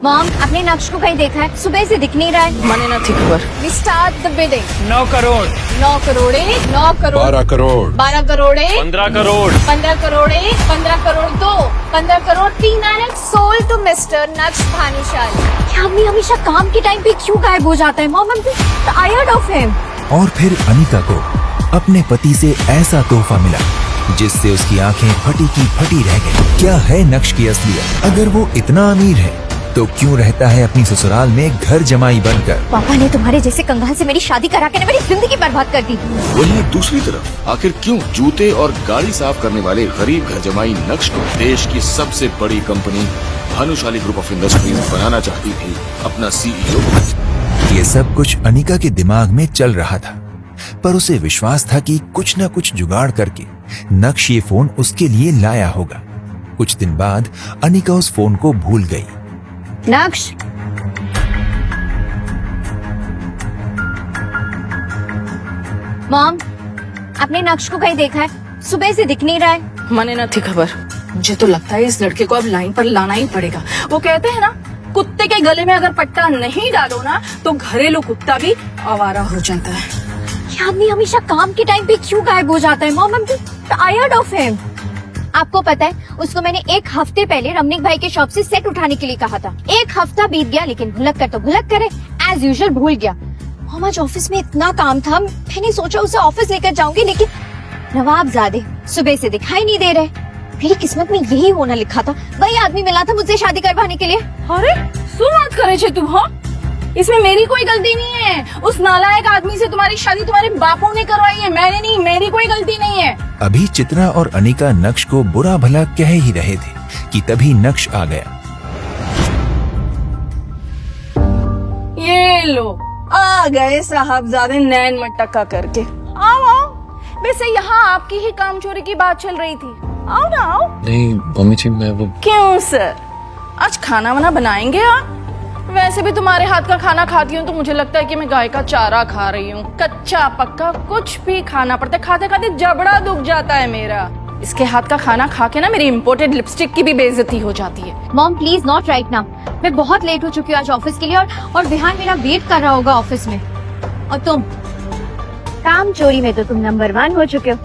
Mom, आपने नक्श को कहीं देखा है? सुबह से दिख नहीं रहा है। मैंने ना थी खबर। We start the bidding. 9 crore 9 करोड़े 9 करोड़ 12 करोड़ 12 करोड़े 15 करोड़ 15 करोड़े 15 crore 2 15 crore 3 and sold to mister Naksh Bhanushali. ये आदमी हमेशा काम के टाइम पे क्यों गायब हो जाता है? Mom, I am tired of him. और फिर अनिका को अपने पति से ऐसा तोहफा मिला जिससे उसकी आंखें फटी की फटी रह गई। क्या है नक्श की असलियत? अगर वो इतना अमीर है तो क्यों रहता है अपनी ससुराल में घर जमाई बनकर? पापा ने तुम्हारे जैसे कंगाल से मेरी शादी करा के मेरी जिंदगी बर्बाद कर दी। वहीं दूसरी तरफ आखिर क्यों जूते और गाड़ी साफ करने वाले गरीब घर जमाई नक्श को देश की सबसे बड़ी company Bhanushali group of industries बनाना चाहती थी अपना सीईओ? ये सब कुछ अनिका के दिमाग में चल रहा था, पर उसे विश्वास था कि कुछ न कुछ जुगाड़ करके नक्श ये फोन उसके लिए लाया होगा। कुछ दिन बाद अनिका उस फोन को भूल गई। नक्श, मॉम, आपने नक्श को कहीं देखा है? सुबह से दिख नहीं रहा है। मैंने ना थी खबर। मुझे तो लगता है इस लड़के को अब लाइन पर लाना ही पड़ेगा। वो कहते हैं ना, कुत्ते के गले में अगर पट्टा नहीं डालो ना तो घरेलू कुत्ता भी आवारा हो जाता है। ये आदमी हमेशा काम के टाइम पे क्यों गायब हो जाता है? Mom, I am tired of him. आपको पता है, उसको मैंने 1 हफ्ते पहले रमनिक भाई के शॉप से सेट उठाने के लिए कहा था। 1 हफ्ता बीत गया, लेकिन भुलक कर तो भुलक करे, एज यूजुअल भूल गया। मॉम, आज ऑफिस में इतना काम था, मैंने सोचा उसे ऑफिस लेकर जाऊंगी, लेकिन नवाबजादे सुबह से दिखाई नहीं दे रहे। मेरी किस्मत में यही होना लिखा था। वही आदमी मिला था मुझसे शादी करवाने के लिए। अरे सुन बात करे छे तुम, हाँ? इसमें मेरी कोई गलती नहीं है। उस नालायक आदमी से तुम्हारी शादी तुम्हारे बापों ने करवाई है, मैंने नहीं। मेरी कोई गलती नहीं है। अभी चित्रा और अनिका नक्श को बुरा भला कह ही रहे थे कि तभी नक्श आ गया। ये लो, आ गए साहबजादे नैन मटका करके। आओ आओ। वैसे यहाँ आपकी ही काम चोरी की बात चल रही थी। आओ ना आओ। नहीं मम्मी जी, मैं वो क्यों सर, आज खाना वाना बनाएंगे आप? वैसे भी तुम्हारे हाथ का खाना खाती हूँ तो मुझे लगता है कि मैं गाय का चारा खा रही हूँ। कच्चा पक्का कुछ भी खाना पड़ता है, खाते खाते जबड़ा दुख जाता है मेरा। इसके हाथ का खाना खा के ना मेरी इम्पोर्टेड लिपस्टिक की भी बेइज्जती हो जाती है। Mom, please not right now. मैं बहुत लेट हो चुकी हूँ आज ऑफिस के लिए, और विहान मेरा वेट कर रहा होगा ऑफिस में। और तुम काम चोरी में तो तुम नंबर 1 हो चुके हो।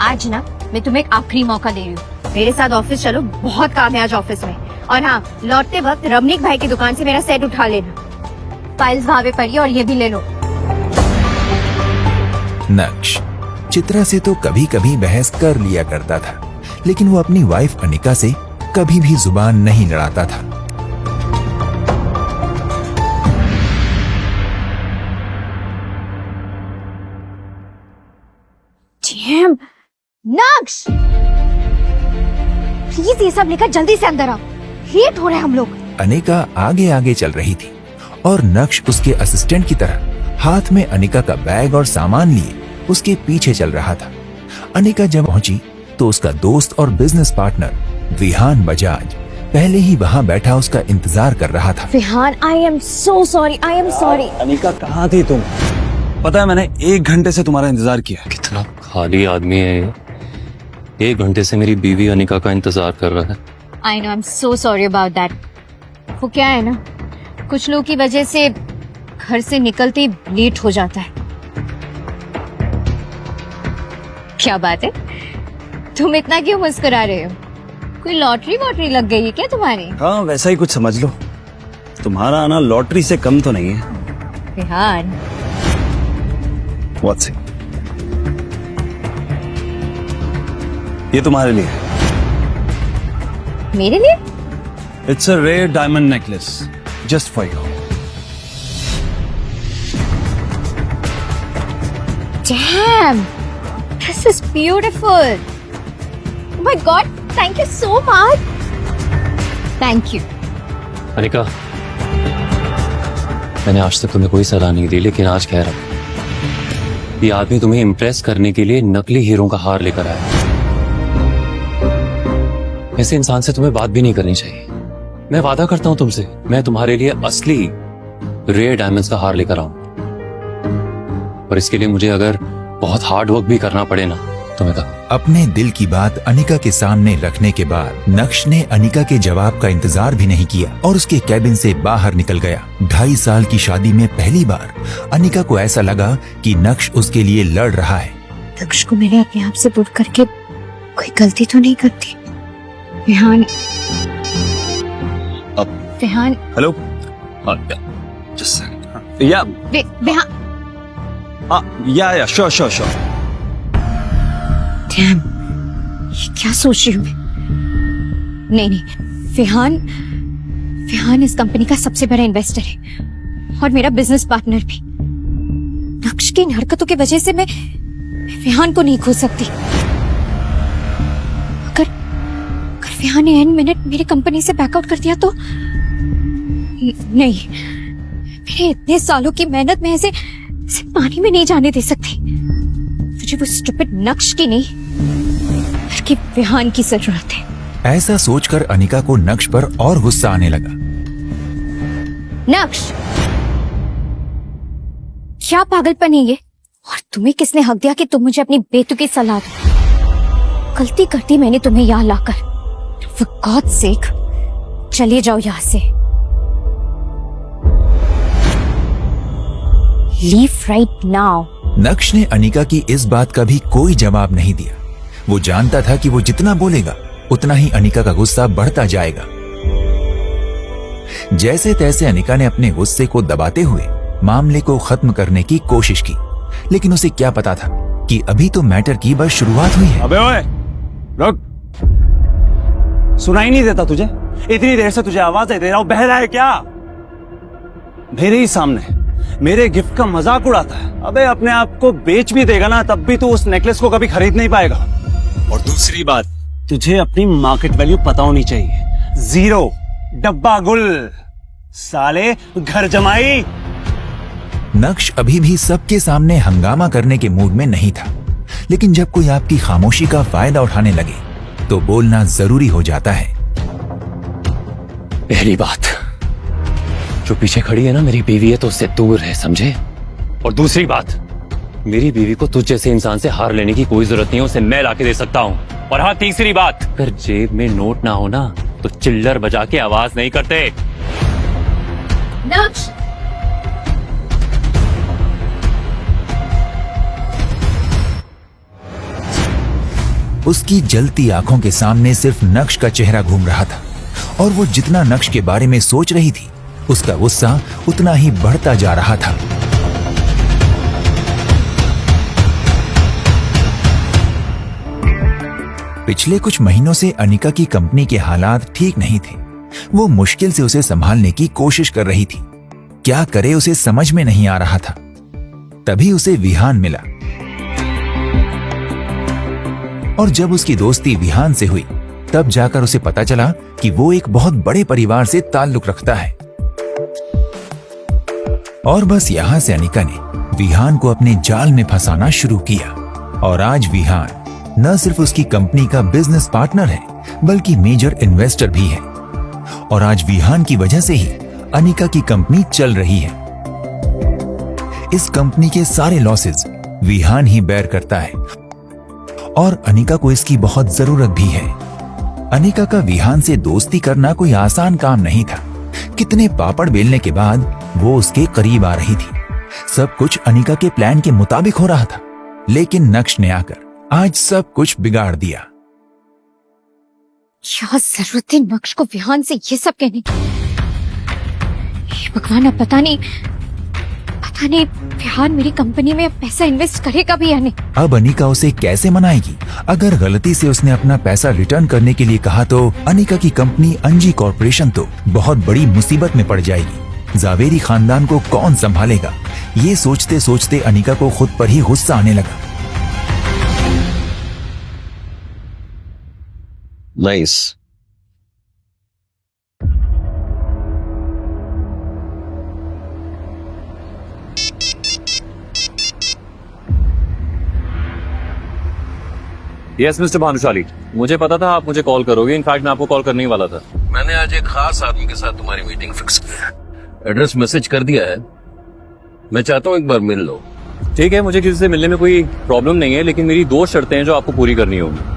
आज ना मैं तुम्हें एक आखिरी मौका दे रही हूँ, मेरे साथ ऑफिस चलो, बहुत काम है आज ऑफिस में। और हाँ, लौटते वक्त रमनिक भाई की दुकान से मेरा सेट उठा लेना। फाइल्स वहां पे पड़ी और ये भी ले लो। नक्श चित्रा से तो कभी कभी बहस कर लिया करता था, लेकिन वो अपनी वाइफ अनिका से कभी भी जुबान नहीं लड़ाता था। जैम, नक्श, प्लीज ये सब लेकर जल्दी से अंदर आओ, लेट हो रहे हैं हम लोग। अनिका आगे आगे चल रही थी और नक्श उसके असिस्टेंट की तरह हाथ में अनिका का बैग और सामान लिए उसके पीछे चल रहा था। अनिका जब पहुंची तो उसका दोस्त और बिजनेस पार्टनर विहान बजाज पहले ही वहां बैठा उसका इंतजार कर रहा था। Vihaan, I am so sorry, I am sorry. Anika कहाँ थी तुम? पता है मैंने 1 घंटे से तुम्हारा इंतजार किया। कितना खाली आदमी है ये। 1 घंटे से मेरी बीवी अनिका का इंतजार कर रहा है। I know, I am so sorry about that. वो क्या है ना, कुछ लोग की वजह से घर से निकलते ही लेट हो जाता है। क्या बात है, तुम इतना क्यों मुस्कुरा रहे हो? कोई लॉटरी वॉटरी लग गई है क्या तुम्हारी? हाँ, वैसा ही कुछ समझ लो। तुम्हारा आना लॉटरी से कम तो नहीं है। Vihaan, What's it? ये तुम्हारे लिए है। मेरे लिए? It's a rare diamond necklace, just for you. Damn, this is beautiful. Oh my God, thank you so much. Thank you. Anika, मैंने आज तक तुम्हें कोई सलाह नहीं दी, लेकिन आज कह रहा हूं, ये आदमी तुम्हें इम्प्रेस करने के लिए नकली हीरो का हार लेकर आया। ऐसे इंसान से तुम्हें बात भी नहीं करनी चाहिए। मैं वादा करता हूं तुमसे, मैं तुम्हारे लिए असली रेयर डायमंड्स का हार लेकर आऊं। पर इसके लिए मुझे अगर बहुत हार्ड वर्क भी करना पड़े ना, तुम्हें कहा। अपने दिल की बात अनिका के सामने रखने के बाद नक्श ने अनिका के जवाब का इंतजार भी नहीं किया और उसके कैबिन से बाहर निकल गया। 2.5 साल की शादी में पहली बार अनिका को ऐसा लगा कि नक्श उसके लिए लड़ रहा है। नक्श को मैंने अपने आप से दूर करके कोई गलती तो नहीं करती। विहान, विहान, हेलो या विहान, या श्योर श्योर श्योर। डैम, ये क्या सोच रही हूँ मैं? नहीं, विहान, विहान इस कंपनी का सबसे बड़ा इन्वेस्टर है और मेरा बिजनेस पार्टनर भी। नक्श की इन हरकतों की वजह से मैं विहान को नहीं खो सकती। अगर विहान ने एंड मिनट मेरी कंपनी से बैकआउट कर दिया तो नहीं, मेरे इतने सालों की मेहनत में ऐसे पानी में नहीं जाने दे सकती। मुझे वो स्टूपिड नक्श की नहीं बल्कि विहान की जरूरत है। ऐसा सोचकर अनिका को नक्श पर और गुस्सा आने लगा। नक्श, क्या पागलपन है ये? और तुम्हें किसने हक दिया कि तुम मुझे अपनी बेतुकी सलाह दो? गलती करती मैंने तुम्हें यहाँ लाकर। For God's sake, चले जाओ यहाँ से। Leave right now. नक्श ने अनिका की इस बात का भी कोई जवाब नहीं दिया। वो जानता था कि वो जितना बोलेगा उतना ही अनिका का गुस्सा बढ़ता जाएगा। जैसे तैसे अनिका ने अपने गुस्से को दबाते हुए मामले को खत्म करने की कोशिश की, लेकिन उसे क्या पता था कि अभी तो मैटर की बस शुरुआत हुई है। अबे ओए, रुक। सुनाई नहीं देता तुझे? इतनी देर से तुझे आवाज दे रहा हूं, बह रहा है क्या? मेरे ही सामने मेरे गिफ्ट का मजाक उड़ाता है। अबे अपने आप को बेच भी देगा ना तब भी तू उस नेकलेस को कभी खरीद नहीं पाएगा। और दूसरी बात, तुझे अपनी मार्केट वैल्यू पता होनी चाहिए। 0, डब्बा गुल, साले घर जमाई। नक्श अभी भी सबके सामने हंगामा करने के मूड में नहीं था, लेकिन जब कोई आपकी खामोशी का फायदा उठाने लगे तो बोलना जरूरी हो जाता है। पहली बात, जो पीछे खड़ी है ना मेरी बीवी है तो उससे दूर है, समझे? और दूसरी बात, मेरी बीवी को तुझ जैसे इंसान से हार लेने की कोई जरूरत नहीं है, उसे मैं लाके दे सकता हूँ। और हाँ, तीसरी बात, अगर जेब में नोट ना हो ना तो चिल्लर बजा के आवाज नहीं करते। नक्श, उसकी जलती आंखों के सामने सिर्फ नक्श का चेहरा घूम रहा था और वो जितना नक्श के बारे में सोच रही थी उसका गुस्सा उतना ही बढ़ता जा रहा था। पिछले कुछ महीनों से अनिका की कंपनी के हालात ठीक नहीं थे। वो मुश्किल से उसे संभालने की कोशिश कर रही थी। क्या करे उसे समझ में नहीं आ रहा था। तभी उसे विहान मिला और जब उसकी दोस्ती विहान से हुई तब जाकर उसे पता चला कि वो एक बहुत बड़े परिवार से ताल्लुक रखता है। और बस यहां से अनिका ने विहान को अपने जाल में फंसाना शुरू किया और आज विहान न सिर्फ उसकी कंपनी का बिजनेस पार्टनर है बल्कि मेजर इन्वेस्टर भी है। और आज विहान की वजह से ही अनिका की कंपनी चल रही है। इस कंपनी के सारे लॉसेस विहान ही बेयर करता है और अनिका को इसकी बहुत जरूरत भी है। अनिका का विहान से दोस्ती करना कोई आसान काम नहीं था। कितने पापड़ बेलने के बाद वो उसके करीब आ रही थी। सब कुछ अनिका के प्लान के मुताबिक हो रहा था, लेकिन नक्श ने आकर आज सब कुछ बिगाड़ दिया। क्या जरूरत है नक्श को विहान से ये सब कहने की? हे भगवान, अब पता नहीं विहान मेरी कंपनी में पैसा इन्वेस्ट करेगा भी या नहीं। अब अनिका उसे कैसे मनाएगी? अगर गलती से उसने अपना पैसा रिटर्न करने के लिए कहा तो अनिका की कंपनी अंजी कॉर्पोरेशन तो बहुत बड़ी मुसीबत में पड़ जाएगी। जावेरी खानदान को कौन संभालेगा? ये सोचते सोचते अनिका को खुद पर ही गुस्सा आने लगा। Nice. यस मिस्टर भानुशाली, मुझे पता था आप मुझे कॉल करोगे। इनफैक्ट मैं आपको कॉल करने ही वाला था। मैंने आज एक खास आदमी के साथ तुम्हारी मीटिंग फिक्स की है। एड्रेस मैसेज कर दिया है। मैं चाहता हूँ एक बार मिल लो। ठीक है, मुझे किसी से मिलने में कोई प्रॉब्लम नहीं है, लेकिन मेरी 2 शर्तें हैं जो आपको पूरी करनी होंगी।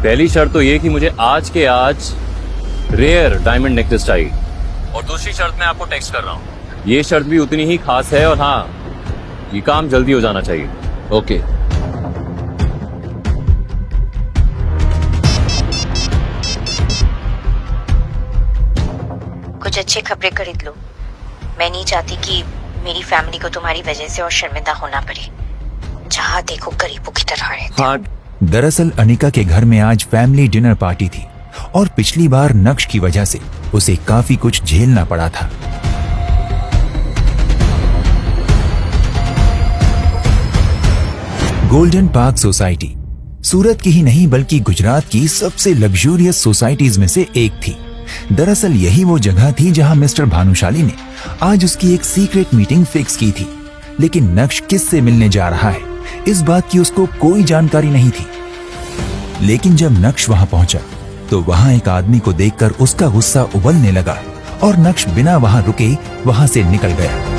पहली शर्त तो ये कि मुझे आज के आज रेयर डायमंड नेकलेस चाहिए, और दूसरी शर्त मैं आपको टेक्स्ट कर रहा हूँ। ये शर्त भी उतनी ही खास है, और हाँ, ये काम जल्दी हो जाना चाहिए। ओके। कुछ अच्छी खबरें खरीद लो। मैं नहीं चाहती कि मेरी फैमिली को तुम्हारी वजह से और शर्मिंदा होना पड़े। जहाँ देखो गरीबों की तरह रहते। हाँ, दरअसल अनिका के घर में आज फैमिली डिनर पार्टी थी और पिछली बार नक्श की वजह से उसे काफी कुछ झेलना पड़ा था। गोल्डन पार्क सोसाइटी सूरत की ही नहीं बल्कि गुजरात की सबसे लग्जूरियस सोसाइटीज में से एक थी। दरअसल यही वो जगह थी जहां मिस्टर भानुशाली ने आज उसकी एक सीक्रेट मीटिंग फिक्स की थी, लेकिन नक्श किससे मिलने जा रहा है इस बात की उसको कोई जानकारी नहीं थी। लेकिन जब नक्श वहां पहुंचा तो वहां एक आदमी को देखकर उसका गुस्सा उबलने लगा और नक्श बिना वहां रुके वहां से निकल गया।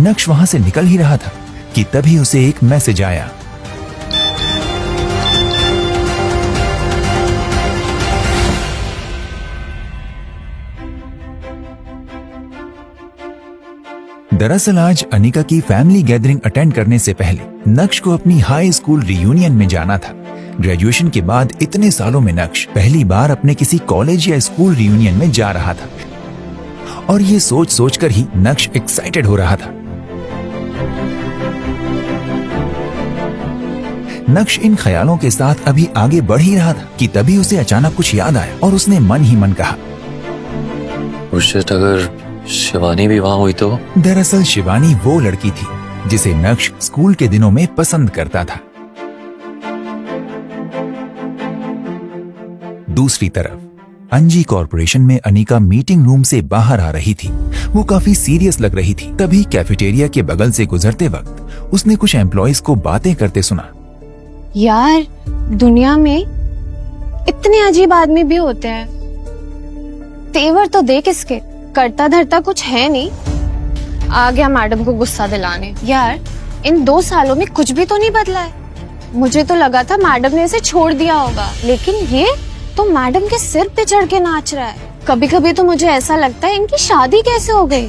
नक्श वहां से निकल ही रहा था कि तभी उसे एक मैसेज आया। दरअसल आज अनिका की फैमिली गैदरिंग अटेंड करने से पहले नक्श को अपनी हाई स्कूल रियूनियन में जाना था। ग्रेजुएशन के बाद इतने सालों में नक्श पहली बार अपने किसी कॉलेज या स्कूल रियूनियन में जा रहा था, और ये सोच सोचकर ही नक्श एक्साइटेड हो रहा था। नक्श इन ख्यालों के साथ अभी आगे बढ़ ही रहा था कि तभी उसे अचानक कुछ याद आया और उसने मन ही मन कहा, अगर शिवानी भी वहां हुई तो? दरअसल शिवानी वो लड़की थी जिसे नक्श स्कूल के दिनों में पसंद करता था। दूसरी तरफ अंजी कॉर्पोरेशन में अनिका मीटिंग रूम से बाहर आ रही थी। वो काफी सीरियस लग रही थी। तभी कैफेटेरिया के बगल से गुजरते वक्त उसने कुछ एम्प्लॉइज को बातें करते सुना। यार, दुनिया में इतने अजीब आदमी भी होते हैं। तेवर तो देख इसके, करता धरता कुछ है नहीं। आ गया मैडम को गुस्सा दिलाने। यार, इन 2 सालों में कुछ भी तो नहीं बदला है। मुझे तो लगा था मैडम ने इसे छोड़ दिया होगा, लेकिन ये तो मैडम के सिर पे चढ़ के नाच रहा है। कभी कभी तो मुझे ऐसा लगता है इनकी शादी कैसे हो गई।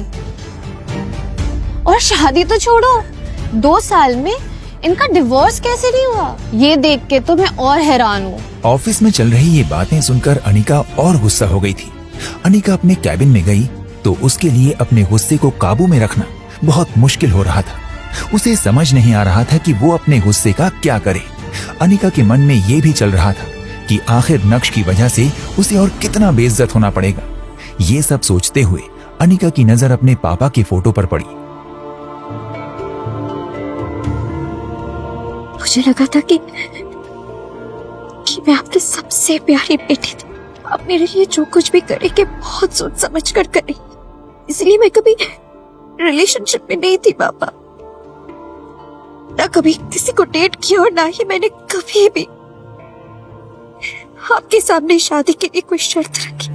और शादी तो छोड़ो, 2 साल में इनका डिवोर्स कैसे नहीं हुआ, ये देख के तो मैं और हैरान हूँ। ऑफिस में चल रही ये बातें सुनकर अनिका और गुस्सा हो गई थी। अनिका अपने कैबिन में गई तो उसके लिए अपने गुस्से को काबू में रखना बहुत मुश्किल हो रहा था। उसे समझ नहीं आ रहा था कि वो अपने गुस्से का क्या करे। अनिका के मन में ये भी चल रहा था कि आखिर नक्श की वजह से उसे और कितना बेइज्जत होना पड़ेगा। ये सब सोचते हुए अनिका की नजर अपने पापा की फोटो पर पड़ी। मुझे लगा था कि मैं आपकी सबसे प्यारी बेटी थी। आप मेरे लिए जो कुछ भी करेंगे बहुत सोच समझ कर करें, इसलिए मैं कभी रिलेशनशिप में नहीं थी पापा। ना कभी किसी को डेट किया और ना ही मैंने कभी भी आपके सामने शादी के लिए कोई शर्त रखी।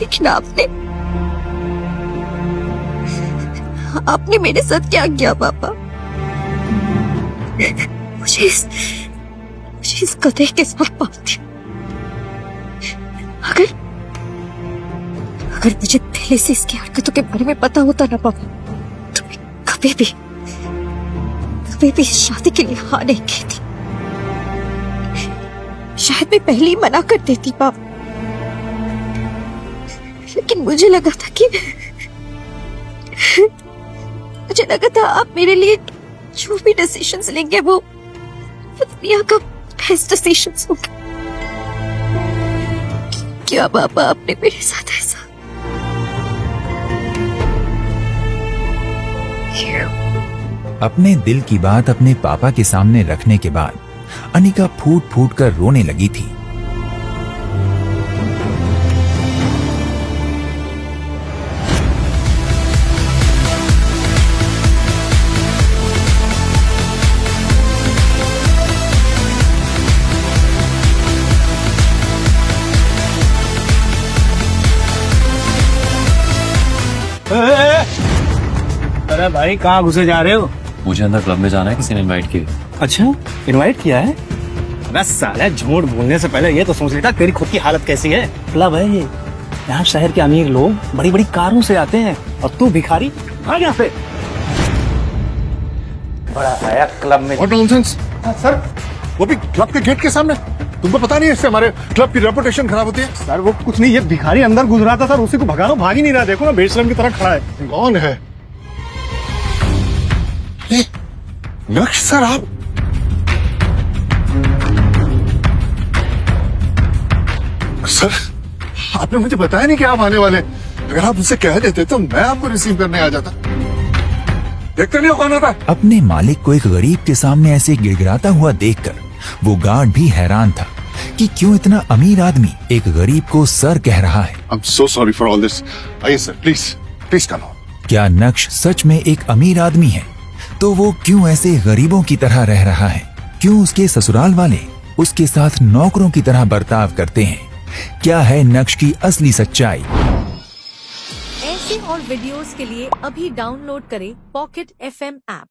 लेकिन आपने मेरे साथ क्या किया पापा? मुझे इस गधे के साथ बात दिया। अगर मुझे पहले से इसकी हरकतों के बारे में पता होता ना पापा, तो मैं कभी भी इस शादी के लिए हाँ नहीं की थी। शायद मैं पहले ही मना कर देती पापा, लेकिन मुझे लगा था आप मेरे लिए जो भी डिसीजंस लेंगे वो दुनिया का बेस्ट डिसीजंस होंगे। क्या पापा आपने मेरे साथ ऐसा? अपने दिल की बात अपने पापा के सामने रखने के बाद अनिका फूट फूट कर रोने लगी थी। अरे भाई कहाँ घुसे जा रहे हो? मुझे अंदर क्लब में जाना है, किसी ने इनवाइट किया। अच्छा, इनवाइट किया है? बस साला झूठ बोलने से पहले ये तो सोच लेता तेरी खुद की हालत कैसी है। क्लब है ये, यहाँ शहर के अमीर लोग बड़ी बड़ी कारों से आते हैं और तू भिखारी भाग यहाँ से। बड़ा आया क्लब में। What nonsense? सर वो भी क्लब के गेट के सामने, तुमको पता नहीं है इससे हमारे क्लब की रेपुटेशन खराब होती है। सर वो कुछ नहीं, ये भिखारी अंदर गुजरा था सर, उसी को भगा लो, भाग ही नहीं रहा, देखो ना बेशरम की तरह खड़ा है। कौन है? ये नक्श सर आप? सर आपने मुझे बताया नहीं कि आप आने वाले, अगर आप मुझसे कह देते तो मैं आपको रिसीव करने आ जाता। देखते नहीं हो कौन होता है? अपने मालिक को एक गरीब के सामने ऐसे गिड़गिड़ाता हुआ देखकर वो गार्ड भी हैरान था कि क्यों इतना अमीर आदमी एक गरीब को सर कह रहा है। I'm so sorry for all this. आइए सर, प्लीज come on. क्या नक्श सच में एक अमीर आदमी है? तो वो क्यों ऐसे गरीबों की तरह रह रहा है? क्यों उसके ससुराल वाले उसके साथ नौकरों की तरह बर्ताव करते हैं? क्या है नक्श की असली सच्चाई? ऐसे और वीडियोस के लिए अभी डाउनलोड करें पॉकेट FM ऐप।